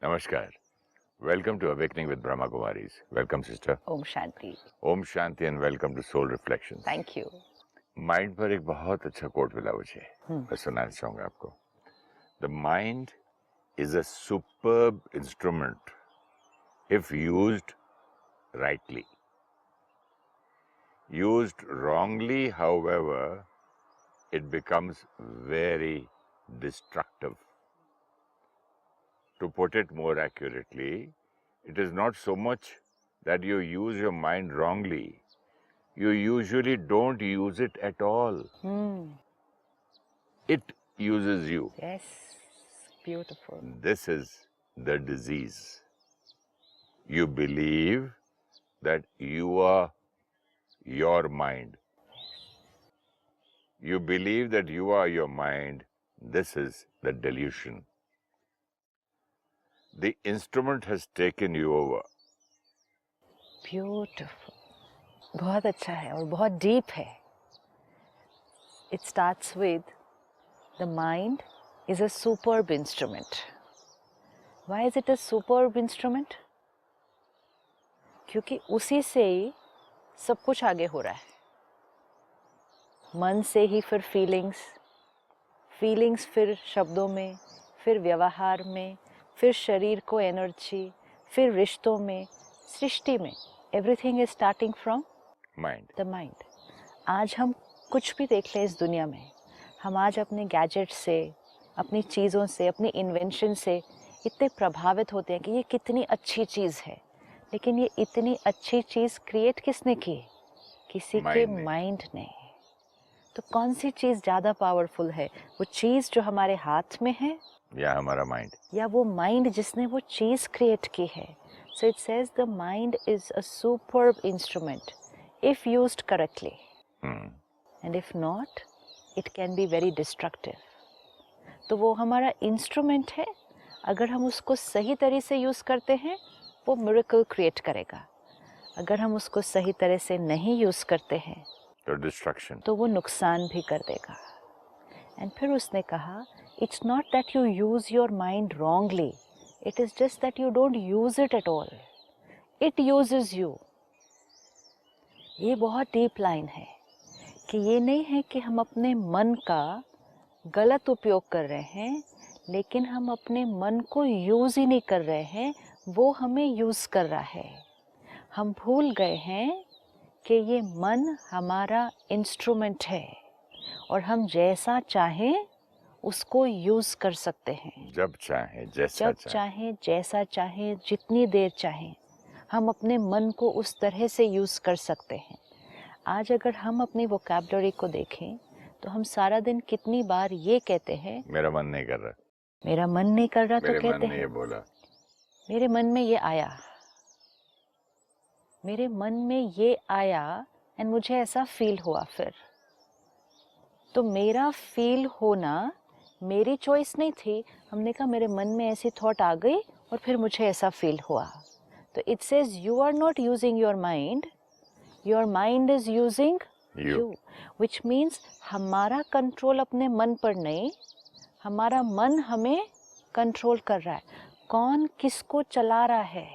Namaskar. Welcome to Awakening with Brahma Kumaris. Welcome, sister. Om Shanti. Om Shanti and welcome to Soul Reflections. Thank you. Mind पर एक बहुत अच्छा coat मिला मुझे, मैं सुनाना चाहूंगा आपको. The mind is a superb instrument if used rightly. Used wrongly, however, it becomes very destructive. To put it more accurately, it is not so much that you use your mind wrongly. You usually don't use it at all. It uses you. Yes, beautiful. This is the disease. You believe that you are your mind. You believe that you are your mind. This is the delusion. The instrument has taken you over. Beautiful. बहुत अच्छा है और बहुत deep है. It starts with the mind is a superb instrument. Why is it a superb instrument? क्योंकि उसी से ही सब कुछ आगे हो रहा है. मन से ही फिर फीलिंग्स फिर शब्दों में, फिर व्यवहार में, फिर शरीर को एनर्जी, फिर रिश्तों में, सृष्टि में. Everything is starting from the mind. आज हम कुछ भी देख लें इस दुनिया में, हम आज अपने गैजेट से, अपनी चीज़ों से, अपनी इन्वेंशन से इतने प्रभावित होते हैं कि ये कितनी अच्छी चीज़ है. लेकिन ये इतनी अच्छी चीज़ क्रिएट किसने की? किसी के माइंड ने. तो कौन सी चीज़ ज़्यादा पावरफुल है? वो चीज़ जो हमारे हाथ में है या हमारा माइंड, या वो माइंड जिसने वो चीज़ क्रिएट की है. So it says the mind is a superb instrument if used correctly, and if not it can be very destructive. तो वो हमारा इंस्ट्रूमेंट है. अगर हम उसको सही तरह से यूज़ करते हैं वो मिरेकल क्रिएट करेगा. अगर हम उसको सही तरह से नहीं यूज़ करते हैं तो डिस्ट्रक्शन, तो वो नुकसान भी कर देगा. एंड फिर उसने कहा, it's not that you use your mind wrongly, it is just that you don't use it at all. It uses you. ये बहुत डीप लाइन है कि ये नहीं है कि हम अपने मन का गलत उपयोग कर रहे हैं, लेकिन हम अपने मन को यूज़ ही नहीं कर रहे हैं, वो हमें यूज़ कर रहा है. हम भूल गए हैं कि ये मन हमारा इंस्ट्रूमेंट है और हम जैसा चाहें उसको यूज़ कर सकते हैं. जब चाहें, जैसा चाहें, जितनी देर चाहें, हम अपने मन को उस तरह से यूज़ कर सकते हैं. आज अगर हम अपनी वोकैबुलरी को देखें तो हम सारा दिन कितनी बार ये कहते हैं, मेरा मन नहीं कर रहा, मेरा मन नहीं कर रहा. तो कहते हैं, ये बोला, मेरे मन में ये आया, मेरे मन में ये आया एंड मुझे ऐसा फील हुआ. फिर तो मेरा फील होना मेरी चॉइस नहीं थी. हमने कहा मेरे मन में ऐसी थॉट आ गई और फिर मुझे ऐसा फील हुआ. तो it says you are not using your mind is using you, which means हमारा कंट्रोल अपने मन पर नहीं, हमारा मन हमें कंट्रोल कर रहा है. कौन किसको चला रहा है?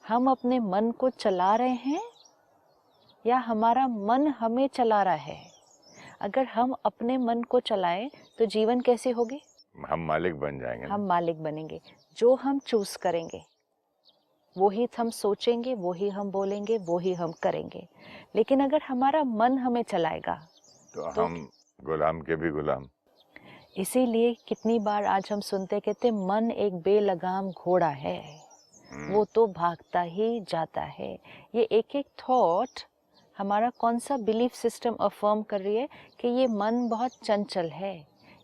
हम अपने मन को चला रहे हैं या हमारा मन हमें चला रहा है? अगर हम अपने मन को चलाएं तो जीवन कैसी होगी? हम मालिक बन जाएंगे. हम मालिक बनेंगे. जो हम चूज करेंगे वही हम सोचेंगे, वही हम बोलेंगे, वही हम करेंगे. लेकिन अगर हमारा मन हमें चलाएगा तो हम गुलाम के भी गुलाम. इसीलिए कितनी बार आज हम सुनते कहते मन एक बेलगाम घोड़ा है, वो तो भागता ही जाता है. ये एक एक थॉट हमारा कौन सा बिलीफ सिस्टम अफर्म कर रही है कि ये मन बहुत चंचल है,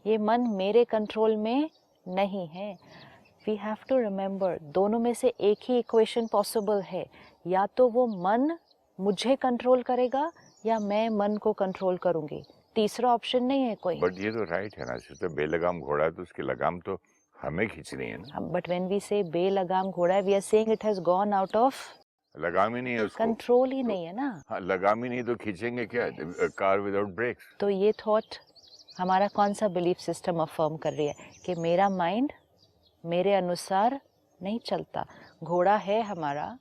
ये मन मेरे कंट्रोल में नहीं है. वी हैव टू रिमेंबर, दोनों में से एक ही इक्वेशन पॉसिबल है. या तो वो मन मुझे कंट्रोल करेगा या मैं मन को कंट्रोल करूँगी. तीसरा ऑप्शन नहीं है कोई. बट ये तो राइट है ना सिस्टर, बेलगाम घोड़ा है तो उसकी लगाम तो हमें खींचनी है ना. बट व्हेन वी से बेलगाम घोड़ा है, we are saying it has gone out of, लगाम ही नहीं है उसको, कंट्रोल ही नहीं है ना. हाँ, लगाम ही नहीं तो खींचेंगे क्या? Car without brakes. तो ये थॉट हमारा कौन सा बिलीफ सिस्टम अफर्म कर रही है कि मेरा माइंड मेरे अनुसार नहीं चलता। घोड़ा है हमारा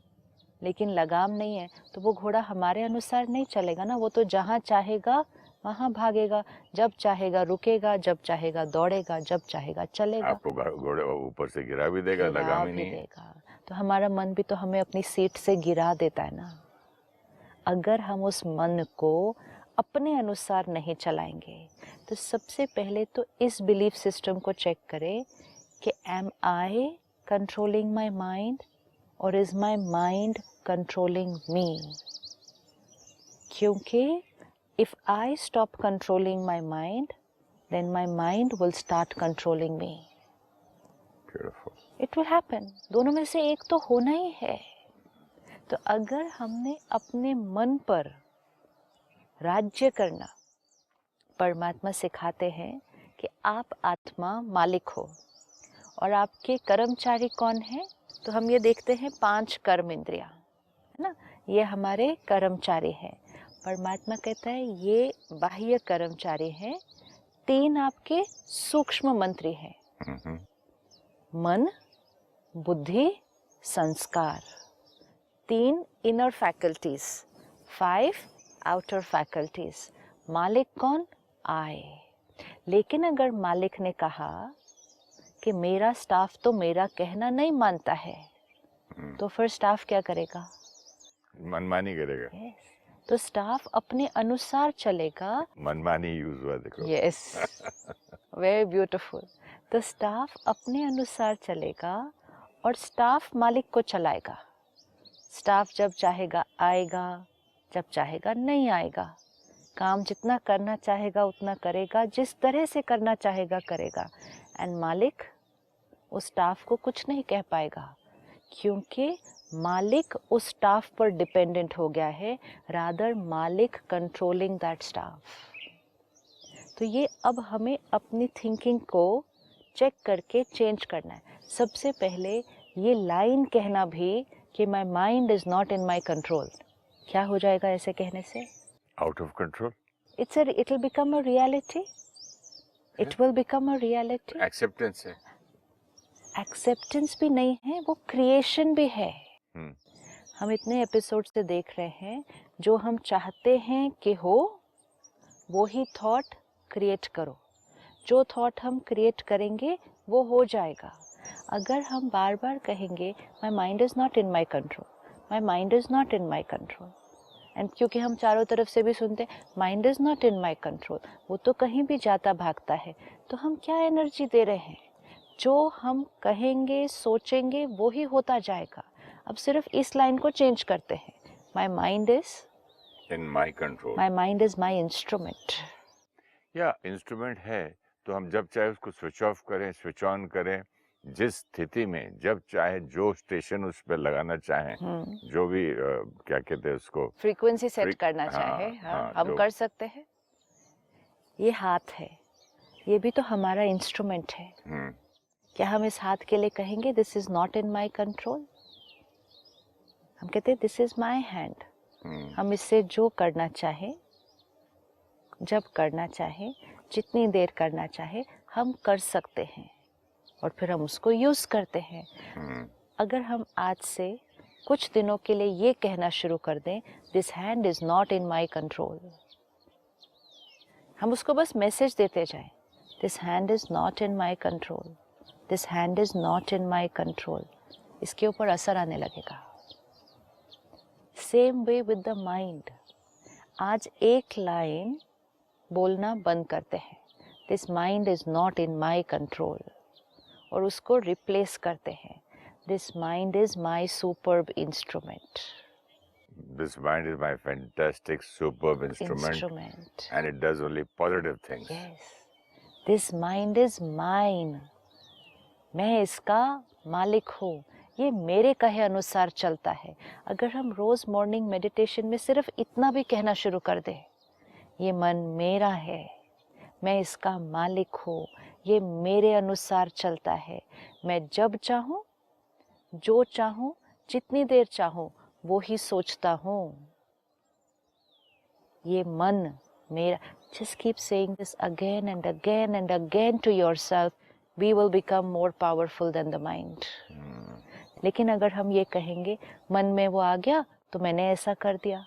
लेकिन लगाम नहीं है, तो वो घोड़ा हमारे अनुसार नहीं चलेगा ना। वो तो जहाँ चाहेगा वहाँ भागेगा, जब चाहेगा रुकेगा, जब चाहेगा दौड़ेगा, जब चाहेगा चलेगा, आपको घोड़े ऊपर से गिरा भी देगा, गिरा लगाम ही भी नहीं है। देगा। तो हमारा मन भी तो हमें अपनी सीट से गिरा देता है ना। अगर हम उस मन को अपने अनुसार नहीं चलाएंगे, तो सबसे पहले तो इस बिलीफ सिस्टम को चेक करें कि am I controlling my mind और is my mind controlling me. क्योंकि if I stop controlling my mind, then my mind will start controlling me. Beautiful. It will happen. दोनों में से एक तो होना ही है। तो अगर हमने अपने मन पर राज्य करना, परमात्मा सिखाते हैं कि आप आत्मा मालिक हो और आपके कर्मचारी कौन है, तो हम ये देखते हैं 5 कर्म इंद्रियां, है ना, ये हमारे कर्मचारी हैं। परमात्मा कहता है ये बाह्य कर्मचारी हैं, 3 आपके सूक्ष्म मंत्री हैं, मन, बुद्धि, संस्कार। 3 इनर फैकल्टीज, 5 आउटर फैकल्टीज। मालिक कौन? आए। लेकिन अगर मालिक ने कहा कि मेरा स्टाफ तो मेरा कहना नहीं मानता है, तो फिर स्टाफ क्या करेगा? मनमानी करेगा। yes. तो स्टाफ अपने अनुसार चलेगा। मनमानी यूज हुआ देखो। Yes, very beautiful. तो स्टाफ अपने अनुसार चलेगा और स्टाफ मालिक को चलाएगा। स्टाफ जब चाहेगा आएगा, जब चाहेगा नहीं आएगा। काम जितना करना चाहेगा उतना करेगा, जिस तरह से करना चाहेगा करेगा। एंड मालिक उस स्टाफ को कुछ नहीं कह पाएगा, क्योंकि मालिक उस स्टाफ पर डिपेंडेंट हो गया है, रादर मालिक कंट्रोलिंग दैट स्टाफ। तो ये अब हमें अपनी थिंकिंग को चेक करके चेंज करना है। सबसे पहले ये लाइन कहना भी कि my mind is not in my control, क्या हो जाएगा ऐसे कहने से? Out of control. It will become a reality. It will become a reality. Acceptance है। एक्सेप्टेंस भी नहीं है, वो क्रिएशन भी है। हम इतने एपिसोड से देख रहे हैं, जो हम चाहते हैं कि हो वो ही थॉट क्रिएट करो। जो थॉट हम क्रिएट करेंगे वो हो जाएगा। अगर हम बार बार कहेंगे my mind is not in my control, my mind is not in my control, and क्योंकि हम चारों तरफ से भी सुनते mind is not in my control, वो तो कहीं भी जाता भागता है, तो हम क्या एनर्जी दे रहे हैं? जो हम कहेंगे सोचेंगे वो ही होता जाएगा। अब सिर्फ इस लाइन को चेंज करते हैं, my mind is in my control, my mind is my instrument. या इंस्ट्रूमेंट है तो हम जब चाहे उसको स्विच ऑफ करें, स्विच ऑन करें, जिस स्थिति में जब चाहे जो स्टेशन उस पर लगाना चाहें, जो भी क्या कहते हैं उसको, फ्रीक्वेंसी सेट करना चाहे, हम कर सकते हैं। ये हाथ है, ये भी तो हमारा इंस्ट्रूमेंट है। क्या हम इस हाथ के लिए कहेंगे this is not in my control? हम कहते हैं दिस इज माई हैंड। हम इससे जो करना चाहे, जब करना चाहे, जितनी देर करना चाहे, हम कर सकते हैं और फिर हम उसको यूज करते हैं। अगर हम आज से कुछ दिनों के लिए ये कहना शुरू कर दें this hand is not in my control, हम उसको बस मैसेज देते जाएं, this hand is not in my control, this hand is not in my control, इसके ऊपर असर आने लगेगा। Same way with the mind. आज एक लाइन बोलना बंद करते हैं, this mind is not in my control, और उसको रिप्लेस करते हैं, this mind is my superb instrument. This mind is my fantastic, superb instrument, and it does only positive things. Yes, this mind is mine. मैं इसका मालिक हूँ, ये मेरे कहे अनुसार चलता है। अगर हम रोज मॉर्निंग मेडिटेशन में सिर्फ इतना भी कहना शुरू कर दें, ये मन मेरा है, मैं इसका मालिक हूँ, ये मेरे अनुसार चलता है, मैं जब चाहूँ, जो चाहूँ, जितनी देर चाहूँ वो ही सोचता हूँ, ये मन मेरा। Just keep saying this again and again and again to yourself. We will become more powerful than the mind. लेकिन अगर हम ये कहेंगे मन में वो आ गया तो मैंने ऐसा कर दिया,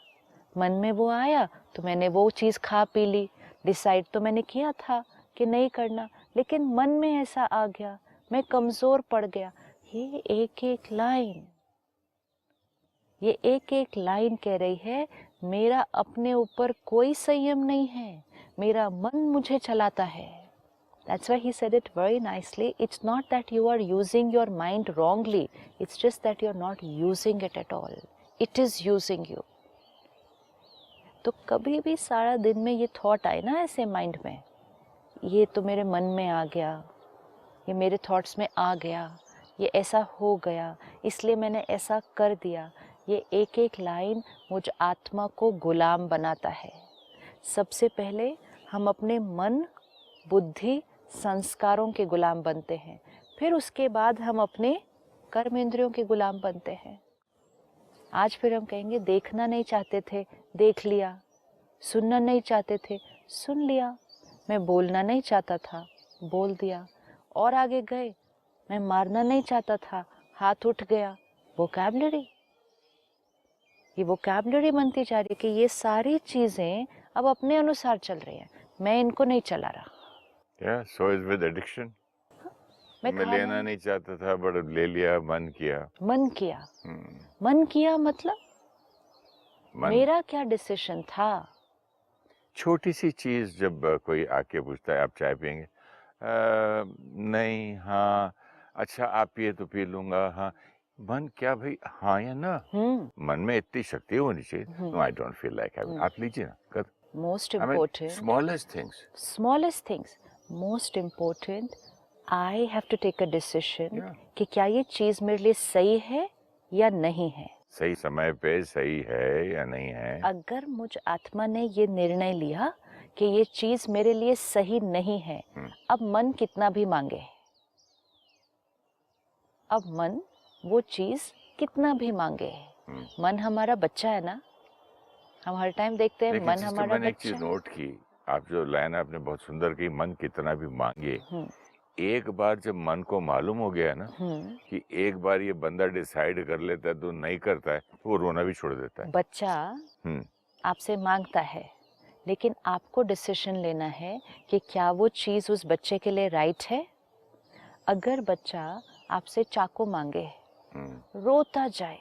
मन में वो आया तो मैंने वो चीज़ खा पी ली, डिसाइड तो मैंने किया था कि नहीं करना, लेकिन मन में ऐसा आ गया, मैं कमज़ोर पड़ गया। ये एक एक लाइन कह रही है मेरा अपने ऊपर कोई संयम नहीं है, मेरा मन मुझे चलाता है। That's why he said it very nicely. It's not that you are using your mind wrongly. It's just that you're not using it at all. It is using you. तो कभी भी सारा दिन में ये थॉट आए ना ऐसे माइंड में, ये तो मेरे मन में आ गया, ये मेरे थॉट्स में आ गया, ये ऐसा हो गया, इसलिए मैंने ऐसा कर दिया, ये एक एक लाइन मुझ आत्मा को गुलाम बनाता है। सबसे पहले हम अपने मन, बुद्धि, संस्कारों के गुलाम बनते हैं, फिर उसके बाद हम अपने कर्म इंद्रियों के गुलाम बनते हैं। आज फिर हम कहेंगे देखना नहीं चाहते थे, देख लिया, सुनना नहीं चाहते थे, सुन लिया, मैं बोलना नहीं चाहता था, बोल दिया, और आगे गए, मैं मारना नहीं चाहता था, हाथ उठ गया। वोकैबुलरी, ये वोकैबुलरी बनती जा रही है कि ये सारी चीज़ें अब अपने अनुसार चल रही हैं, मैं इनको नहीं चला रहा। Yeah, so is with addiction. मैं लेना नहीं चाहता था बट ले लिया, मन किया। मन किया मतलब मेरा क्या डिसीजन था? छोटी सी चीज जब कोई आके पूछता है आप चाय पियेंगे, नहीं, हाँ, अच्छा आप पिए तो पी लूंगा, हाँ, मन क्या भाई, हाँ या ना? मन में इतनी शक्ति होनी चाहिए। No, I don't feel like having, आप लीजिए ना, कर। Most important, smallest things, most important, I have to take a decision कि क्या ये चीज मेरे लिए सही है या नहीं है, सही समय पे सही है या नहीं है। अगर मुझ आत्मा ने ये निर्णय लिया कि ये चीज मेरे लिए सही नहीं है, अब मन कितना भी मांगे, अब मन वो चीज कितना भी मांगे, मन हमारा बच्चा है ना, हम हर टाइम देखते हैं मन हमारा मैंने बच्चा। एक चीज नोट की, आप जो लाइन आपने बहुत सुंदर की, मन कितना भी मांगे, एक बार जब मन को मालूम हो गया ना कि एक बार ये बंदा डिसाइड कर लेता है तो नहीं करता है, वो रोना भी छोड़ देता है। बच्चा आपसे मांगता है, लेकिन आपको डिसीजन लेना है कि क्या वो चीज उस बच्चे के लिए राइट है। अगर बच्चा आपसे चाकू मांगे, रोता जाए,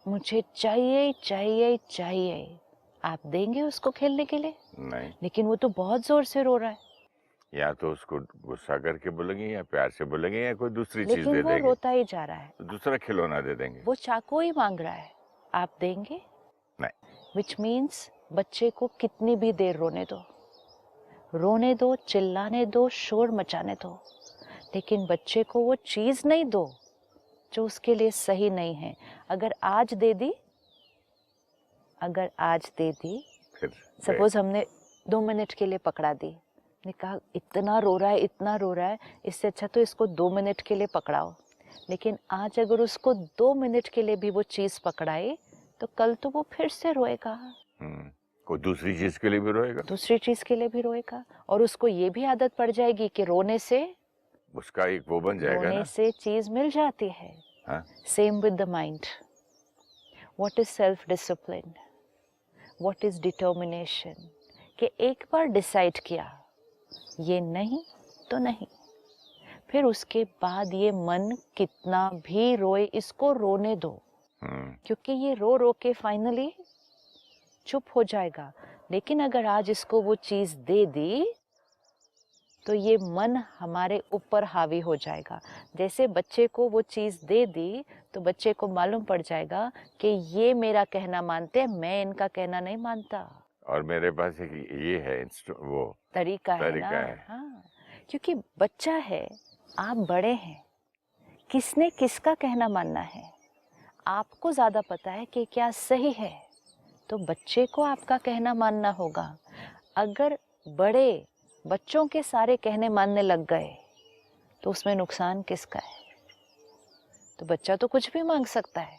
मुझे चाहिए चाहिए चाहिए, आप देंगे उसको खेलने के लिए? नहीं। लेकिन वो तो बहुत जोर से रो रहा है। या तो उसको गुस्सा करके बोलेंगे या प्यार से बोलेंगे या कोई दूसरी चीज दे देंगे। लेकिन वो रोता ही जा रहा है, तो दूसरा खिलौना दे देंगे। वो चाकू ही मांग रहा है, आप देंगे? नहीं। विच मीन्स बच्चे को कितनी भी देर रोने दो, चिल्लाने दो, शोर मचाने दो, लेकिन बच्चे को वो चीज नहीं दो जो उसके लिए सही नहीं है। अगर आज दे दी, फिर सपोज हमने 2 मिनट के लिए पकड़ा दी, ने कहा इतना रो रहा है, इससे अच्छा तो इसको 2 मिनट के लिए पकड़ाओ। लेकिन आज अगर उसको 2 मिनट के लिए भी वो चीज पकड़ाई, तो कल तो वो फिर से रोएगा, कोई दूसरी चीज के लिए भी रोएगा, और उसको ये भी आदत पड़ जाएगी कि रोने से उसका एक वो बन जाएगा, रोने से चीज मिल जाती है। Same with the mind. What is self discipline, what is determination, कि एक बार डिसाइड किया ये नहीं तो नहीं, फिर उसके बाद ये मन कितना भी रोए, इसको रोने दो, क्योंकि ये रो रो के फाइनली चुप हो जाएगा। लेकिन अगर आज इसको वो चीज दे दी तो ये मन हमारे ऊपर हावी हो जाएगा। जैसे बच्चे को वो चीज दे दी तो बच्चे को मालूम पड़ जाएगा कि ये मेरा कहना मानते हैं, मैं इनका कहना नहीं मानता, और मेरे पास एक ये है वो तरीका है ना। हाँ, क्योंकि बच्चा है, आप बड़े हैं, किसने किसका कहना मानना है, आपको ज्यादा पता है कि क्या सही है, तो बच्चे को आपका कहना मानना होगा। अगर बड़े बच्चों के सारे कहने मानने लग गए तो उसमें नुकसान किसका है? तो बच्चा तो कुछ भी मांग सकता है।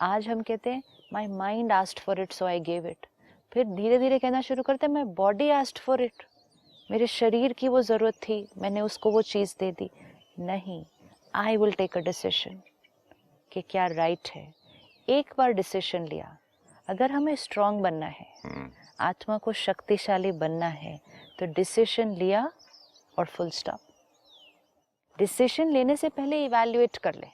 आज हम कहते हैं my mind asked for it so I gave it, फिर धीरे धीरे कहना शुरू करते हैं my body asked for it, मेरे शरीर की वो जरूरत थी, मैंने उसको वो चीज दे दी। नहीं, I will take a decision कि क्या राइट है, एक बार डिसीजन लिया, अगर हमें स्ट्रांग बनना है, आत्मा को शक्तिशाली बनना है, तो डिसीजन लिया और फुल स्टॉप। डिसीजन लेने से पहले इवैल्यूएट कर ले,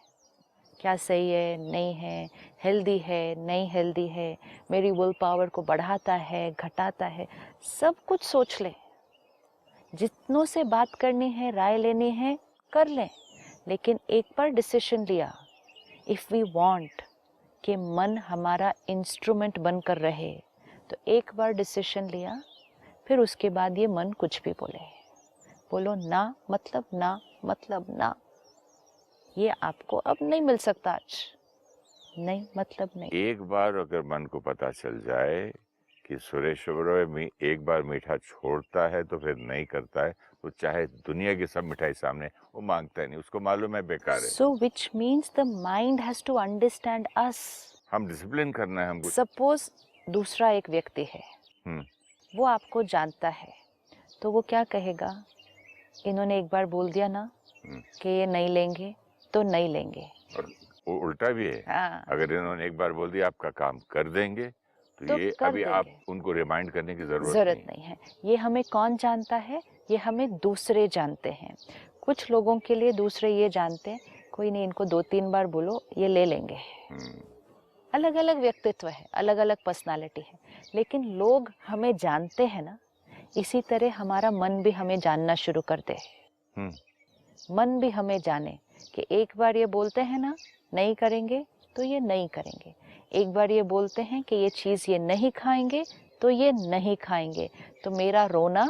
क्या सही है, नहीं है, हेल्दी है, नहीं हेल्दी है, मेरी विल पावर को बढ़ाता है, घटाता है, सब कुछ सोच ले। जितनों से बात करनी है, राय लेनी है, कर लें, लेकिन एक बार डिसीजन लिया, इफ़ वी वांट कि मन हमारा इंस्ट्रूमेंट बनकर रहे, तो एक बार डिसीजन लिया, फिर उसके बाद ये मन कुछ भी बोलो ना मतलब ना, मतलब ना, ये आपको अब नहीं मिल सकता आज, नहीं मतलब नहीं। एक बार अगर मन को पता चल जाए कि सुरेश ओबेरॉय एक बार मीठा छोड़ता है तो फिर नहीं करता है, तो चाहे दुनिया की सब मिठाई सामने, वो मांगता ही नहीं, उसको मालूम है बेकार है। So which means the mind has to understand us. हम डिसिप्लिन करना है हमको। सपोज दूसरा एक व्यक्ति है, वो आपको जानता है, तो वो क्या कहेगा, इन्होंने एक बार बोल दिया ना कि ये नहीं लेंगे तो नहीं लेंगे। और वो उल्टा भी है, हाँ। अगर इन्होंने एक बार बोल दिया आपका काम कर देंगे, तो ये अभी आप उनको रिमाइंड करने की जरूरत नहीं है। ये हमें कौन जानता है, ये हमें दूसरे जानते हैं। कुछ लोगों के लिए दूसरे ये जानते हैं, कोई नहीं, इनको 2-3 बार बोलो ये ले लेंगे। अलग अलग व्यक्तित्व है, अलग अलग पर्सनालिटी है, लेकिन लोग हमें जानते हैं ना, इसी तरह हमारा मन भी हमें जानना शुरू कर दे। मन भी हमें जाने कि एक बार ये बोलते हैं ना नहीं करेंगे, तो ये नहीं करेंगे। एक बार ये बोलते हैं कि ये चीज़ ये नहीं खाएंगे, तो ये नहीं खाएंगे। तो मेरा रोना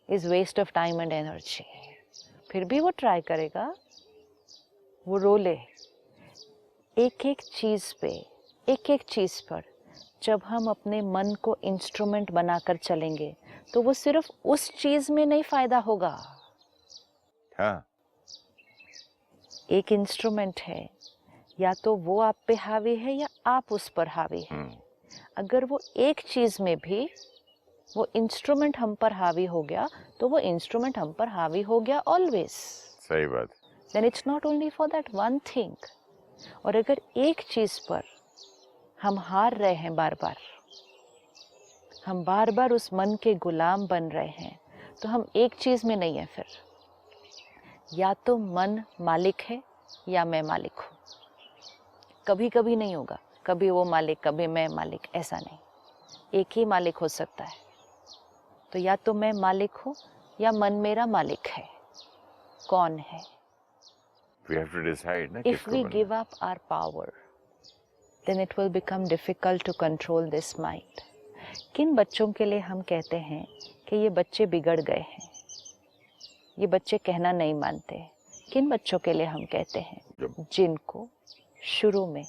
is waste of time and energy. फिर भी वो ट्राई करेगा, वो रो ले। एक एक चीज़ पे, एक एक चीज़ पर जब हम अपने मन को इंस्ट्रूमेंट बनाकर चलेंगे, तो वो सिर्फ उस चीज़ में नहीं फायदा होगा। हाँ। एक इंस्ट्रूमेंट है, या तो वो आप पे हावी है या आप उस पर हावी है। अगर वो एक चीज़ में भी वो इंस्ट्रूमेंट हम पर हावी हो गया, तो वो इंस्ट्रूमेंट हम पर हावी हो गया ऑलवेज। सही बात। Then it's not only for that one thing. और अगर एक चीज़ पर हम हार रहे हैं, बार बार हम बार बार उस मन के गुलाम बन रहे हैं, तो हम एक चीज़ में नहीं है फिर। या तो मन मालिक है या मैं मालिक हूँ। कभी कभी नहीं होगा, कभी वो मालिक कभी मैं मालिक, ऐसा नहीं, एक ही मालिक हो सकता है। तो या तो मैं मालिक हूँ या मन मेरा मालिक है। कौन है? We have to decide, ना, If we give up our power, then it will become difficult to control this mind. किन बच्चों के लिए हम कहते हैं कि ये बच्चे बिगड़ गए हैं, ये बच्चे कहना नहीं मानते? किन बच्चों के लिए हम कहते हैं? जिनको शुरू में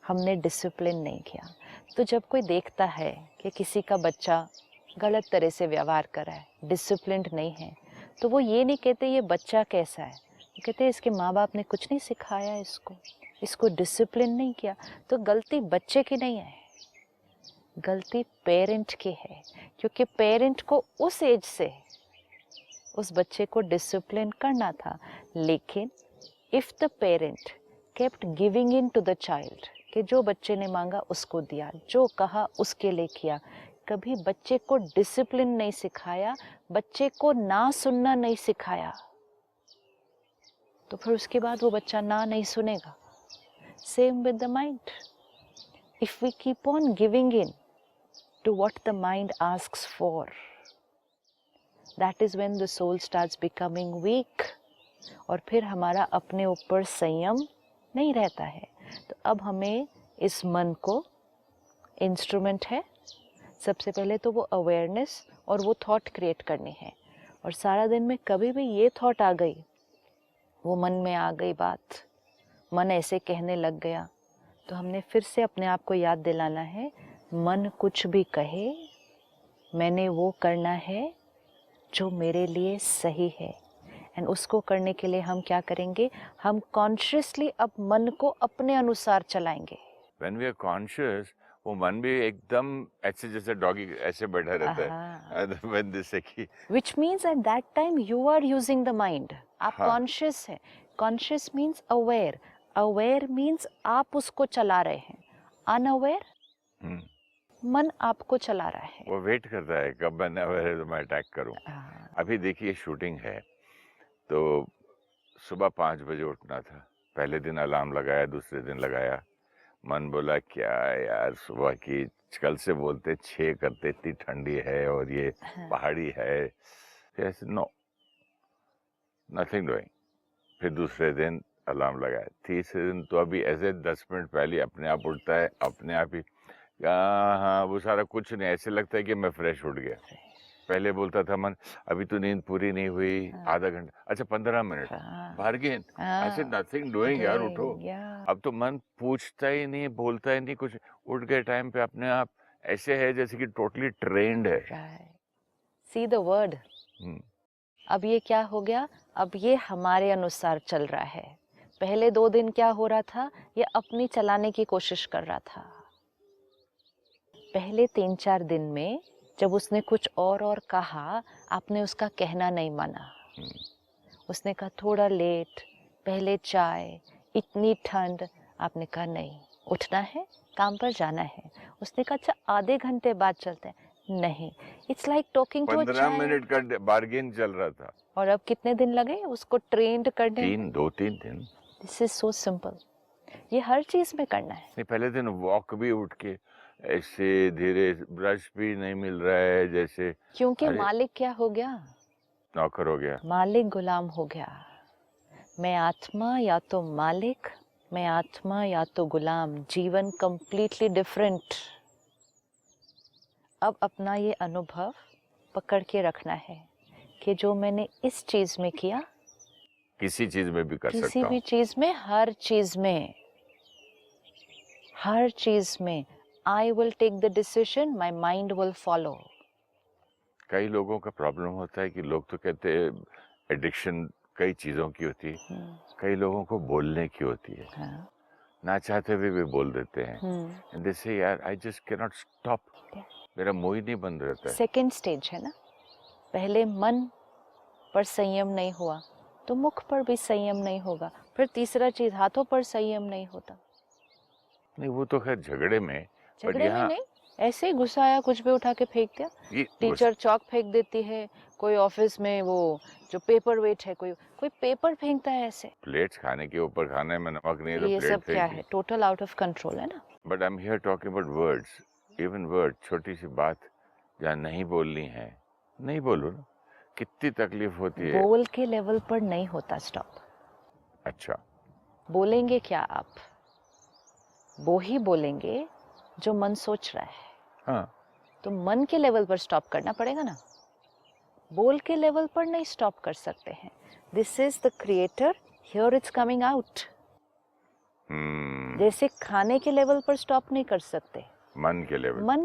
हमने डिसिप्लिन नहीं किया। तो जब कोई देखता है कि किसी का बच्चा गलत तरह से व्यवहार कर रहा है, डिसिप्लिन्ड नहीं है, तो वो ये नहीं कहते ये बच्चा कैसा है, वो कहते हैं इसके माँ बाप ने कुछ नहीं सिखाया इसको डिसिप्लिन नहीं किया। तो गलती बच्चे की नहीं है, गलती पेरेंट की है, क्योंकि पेरेंट को उस एज से उस बच्चे को डिसिप्लिन करना था। लेकिन if the parent kept giving in to the child, कि जो बच्चे ने मांगा उसको दिया, जो कहा उसके लिए किया, कभी बच्चे को डिसिप्लिन नहीं सिखाया, बच्चे को ना सुनना नहीं सिखाया, तो फिर उसके बाद वो बच्चा ना नहीं सुनेगा। Same with the mind. If we keep on giving in to what the mind asks for, that is when the soul starts becoming weak. और फिर हमारा अपने ऊपर संयम नहीं रहता है। तो अब हमें इस मन को, इंस्ट्रूमेंट है, सबसे पहले तो वो अवेयरनेस और वो थॉट क्रिएट करनी है। और सारा दिन में कभी भी ये थॉट आ गई, वो मन में आ गई बात, मन ऐसे कहने लग गया, तो हमने फिर से अपने आप को याद दिलाना है, मन कुछ भी कहे, मैंने वो करना है जो मेरे लिए सही है। एंड उसको करने के लिए हम क्या करेंगे? हम कॉन्शियसली अब मन को अपने अनुसार चलाएंगे। When we are conscious, वो मन भी एकदम ऐसे जैसे डॉगी ऐसे बैठा रहता है। When they say कि Which means at that time you are using the mind. आप हाँ। कॉन्शियस है। Conscious means aware. Aware means आप उसको चला रहे हैं, अनअवेयर मन आपको चला रहा है। वो वेट करता है कब मैं अवेयर है तो मैं अटैक करूं। अभी देखिए शूटिंग है तो सुबह 5 बजे उठना था, पहले दिन अलार्म लगाया, दूसरे दिन लगाया, मन बोला क्या यार सुबह की, कल से बोलते 6 करते, इतनी ठंडी है और ये पहाड़ी है, ऐसे नो नथिंग डूइंग। फिर दूसरे दिन अलार्म लगाया, तीसरे दिन तो अभी ऐसे 10 मिनट पहले अपने आप उठता है, अपने आप ही हाँ वो सारा कुछ नहीं, ऐसे लगता है कि मैं फ्रेश उठ गया। पहले बोलता था मन अभी तो नींद पूरी नहीं हुई, आधा घंटा, अच्छा 15 मिनट, बार्गेन, ऐसे नथिंग डूइंग यार उठो। अब तो मन पूछता ही नहीं, बोलता ही नहीं कुछ, उठ गए टाइम पे अपने आप, ऐसे है जैसे कि टोटली ट्रेन्ड है। See the word. अब ये क्या हो गया, अब ये हमारे अनुसार चल रहा है। पहले 2 दिन क्या हो रहा था, ये अपनी चलाने की कोशिश कर रहा था। पहले 3-4 दिन में जब उसने कुछ और कहा, आपने उसका कहना नहीं माना। उसने कहा थोड़ा लेट, पहले चाय, इतनी ठंड, आपने कहा नहीं, उठना है, काम पर जाना है। उसने कहा अच्छा आधे घंटे बाद चलते हैं, नहीं। It's like talking to a 15 minute का बार्गेन चल रहा था। और अब कितने दिन लगे उसको ट्रेंड करने में? 2-3 दिन। This is so simple. ये हर चीज में करना है। नहीं, पहले दिन वॉक भी उठ के ऐसे धीरे, ब्रश भी नहीं मिल रहा है जैसे, क्योंकि मालिक क्या हो गया, नौकर हो गया, मालिक गुलाम हो गया। मैं आत्मा या तो मालिक, मैं आत्मा या तो गुलाम, जीवन कंप्लीटली डिफरेंट। अब अपना ये अनुभव पकड़ के रखना है कि जो मैंने इस चीज में किया, किसी चीज में भी कर सकता हूँ, किसी भी चीज में, हर चीज में, हर चीज में I will take the decision, my mind will follow. कई लोगों का प्रॉब्लम होता है कि लोग तो कहते हैं एडिक्शन कई चीजों की होती है, कई लोगों को बोलने की होती है, ना चाहते हुए भी बोल देते हैं, एंड दे से यार I just can not stop, मेरा मुंह ही नहीं बंद रहता है। सेकेंड स्टेज है ना, पहले मन पर संयम नहीं हुआ तो मुख पर भी संयम नहीं होगा, फिर तीसरा चीज हाथों पर संयम नहीं होता। नहीं वो तो खैर झगड़े में नहीं, ऐसे ही गुस्सा आया कुछ भी उठा के फेंक दिया। टीचर चौक फेंक देती है, कोई ऑफिस में वो जो पेपर वेट है, कोई पेपर फेंकता है ऐसे। प्लेट्स खाने के ऊपर, खाने में नमक नहीं तो ये प्लेट सब क्या है, टोटल आउट ऑफ कंट्रोल है ना। But I am here talking about words, even word, छोटी सी बात जहाँ नहीं बोलनी है नहीं बोलो ना, कितनी तकलीफ होती है। बोल के लेवल पर नहीं होता स्टॉप। अच्छा, बोलेंगे क्या आप, वो ही बोलेंगे जो मन सोच रहा है। हाँ, तो मन के लेवल पर स्टॉप करना पड़ेगा ना, बोल के लेवल पर नहीं स्टॉप कर सकते हैं। This is the creator, here it's coming out. जैसे खाने के लेवल पर स्टॉप नहीं कर सकते, मन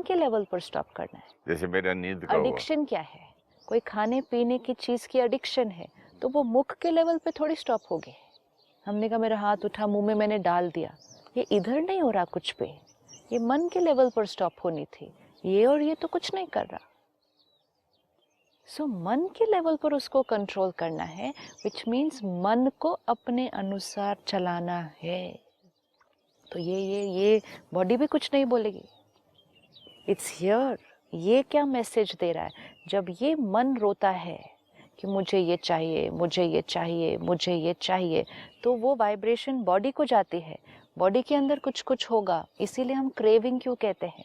के लेवल पर स्टॉप करना है। जैसे मेरा नींद का एडिक्शन क्या है, कोई खाने पीने की चीज की एडिक्शन है तो वो मुख के लेवल पे थोड़ी स्टॉप होगी। हमने कहा मेरा हाथ उठा, मुंह में मैंने डाल दिया, ये इधर नहीं हो रहा कुछ पे, ये मन के लेवल पर स्टॉप होनी थी। ये और ये तो कुछ नहीं कर रहा। सो मन के लेवल पर उसको कंट्रोल करना है, विच मीन्स मन को अपने अनुसार चलाना है। तो ये बॉडी भी कुछ नहीं बोलेगी, इट्स हियर। ये क्या मैसेज दे रहा है, जब ये मन रोता है कि मुझे ये चाहिए, मुझे ये चाहिए, मुझे ये चाहिए, तो वो वाइब्रेशन बॉडी को जाती है, बॉडी के अंदर कुछ कुछ होगा। इसीलिए हम क्रेविंग क्यों कहते हैं,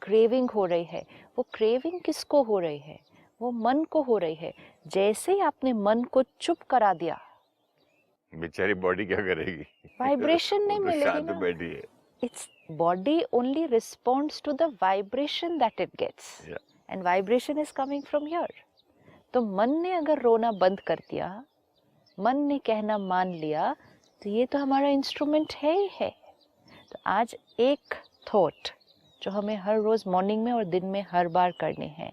क्रेविंग हो रही है। वो क्रेविंग किसको हो रही है, वो मन को हो रही है। जैसे ही आपने मन को चुप करा दिया, बेचारी बॉडी क्या करेगी, वाइब्रेशन नहीं मिलेगी शांत ना। बैठी है। Its body only responds to the vibration that it gets, and vibration is coming from here. तो मन ने अगर रोना बंद कर दिया, मन ने कहना मान लिया, तो ये तो हमारा इंस्ट्रूमेंट है ही है। तो आज एक थॉट जो हमें हर रोज मॉर्निंग में और दिन में हर बार करने हैं,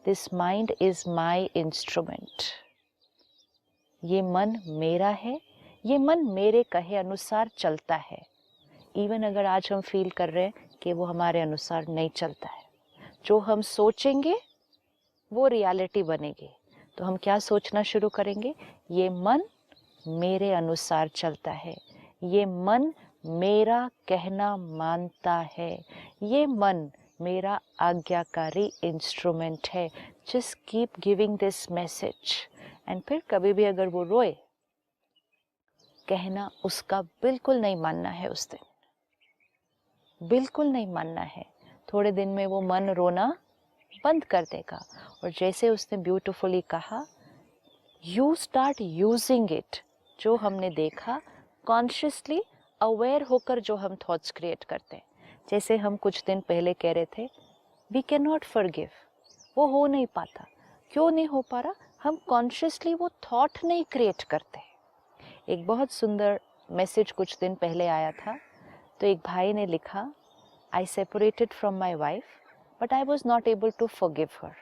this mind is my instrument. ये मन मेरा है, ये मन मेरे कहे अनुसार चलता है। इवन अगर आज हम फील कर रहे हैं कि वो हमारे अनुसार नहीं चलता है, जो हम सोचेंगे वो रियलिटी बनेगी। तो हम क्या सोचना शुरू करेंगे, ये मन मेरे अनुसार चलता है, ये मन मेरा कहना मानता है, ये मन मेरा आज्ञाकारी इंस्ट्रूमेंट है. Just keep giving this message. And फिर कभी भी अगर वो रोए, कहना उसका बिल्कुल नहीं मानना है. उस दिन बिल्कुल नहीं मानना है. थोड़े दिन में वो मन रोना बंद कर देगा. और जैसे उसने ब्यूटिफुली कहा, यू स्टार्ट यूजिंग इट. जो हमने देखा, कॉन्शियसली अवेयर होकर जो हम थॉट्स क्रिएट करते हैं. जैसे हम कुछ दिन पहले कह रहे थे, वी कैन नॉट फॉरगिव. वो हो नहीं पाता. क्यों नहीं हो पा रहा? हम कॉन्शियसली वो थॉट नहीं क्रिएट करते. एक बहुत सुंदर मैसेज कुछ दिन पहले आया था. तो एक भाई ने लिखा, I separated from my wife but I was not able to forgive her.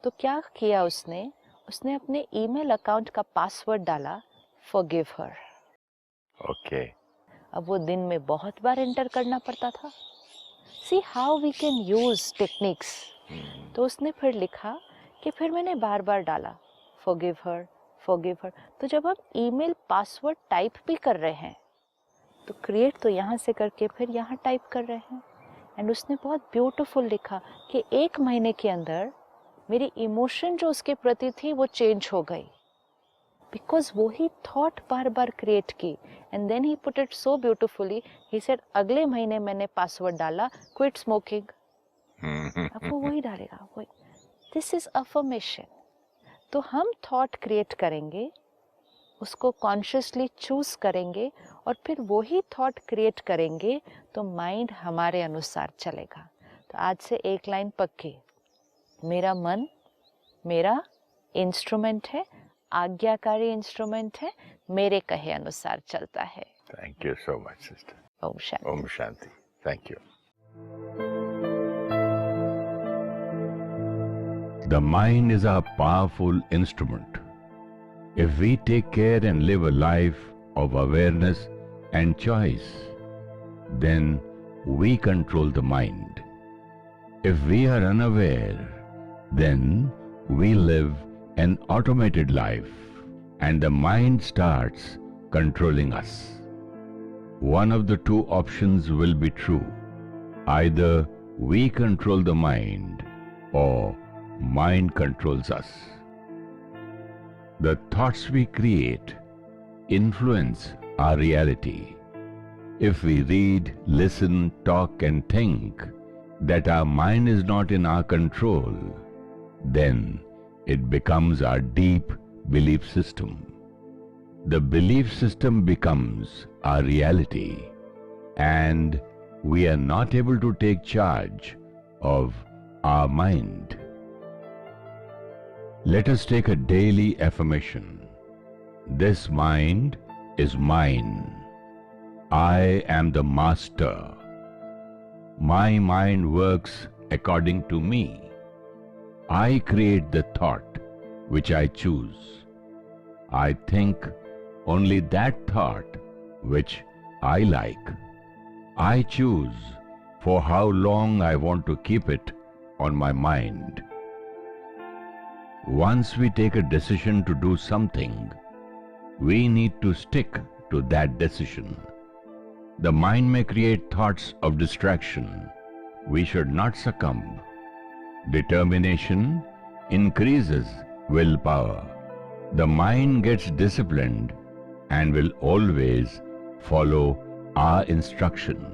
तो क्या किया उसने? उसने अपने ईमेल अकाउंट का पासवर्ड डाला, फॉरगिव हर. ओके. अब वो दिन में बहुत बार एंटर करना पड़ता था. See how we can use techniques. तो उसने फिर लिखा कि फिर मैंने बार बार डाला, फॉरगिव हर, फॉरगिव हर. तो जब हम ईमेल पासवर्ड टाइप भी कर रहे हैं, तो क्रिएट तो यहाँ से करके फिर यहाँ टाइप कर रहे हैं. एंड उसने बहुत ब्यूटीफुल लिखा कि 1 महीने के अंदर मेरी इमोशन जो उसके प्रति थी वो चेंज हो गई, बिकॉज वो ही थॉट बार बार क्रिएट की. And then he put it so beautifully, he said अगले महीने मैंने पासवर्ड डाला, क्विट स्मोकिंग. अब वो वही डालेगा, वही. This is affirmation. तो हम थॉट क्रिएट करेंगे, उसको कॉन्शियसली चूज करेंगे और फिर वही थॉट क्रिएट करेंगे, तो माइंड हमारे अनुसार चलेगा. तो आज से एक लाइन पक्की, मेरा मन मेरा इंस्ट्रूमेंट है, आज्ञाकारी इंस्ट्रूमेंट है, मेरे कहे अनुसार चलता है. Thank you so much, sister. Om Shanti. Om Shanti. Thank you. The mind is a powerful instrument. If we take care and live a life of awareness and choice, then we control the mind. If we are unaware, then we live an automated life and the mind starts controlling us. One of the two options will be true. Either we control the mind or mind controls us. The thoughts we create influence our reality. If we read, listen, talk and think that our mind is not in our control, then it becomes our deep belief system. The belief system becomes our reality and we are not able to take charge of our mind. Let us take a daily affirmation. This mind is mine. I am the master. My mind works according to me. I create the thought which I choose. I think only that thought which I like. I choose for how long I want to keep it on my mind. Once we take a decision to do something, we need to stick to that decision. The mind may create thoughts of distraction. We should not succumb. Determination increases willpower. The mind gets disciplined and will always follow our instruction.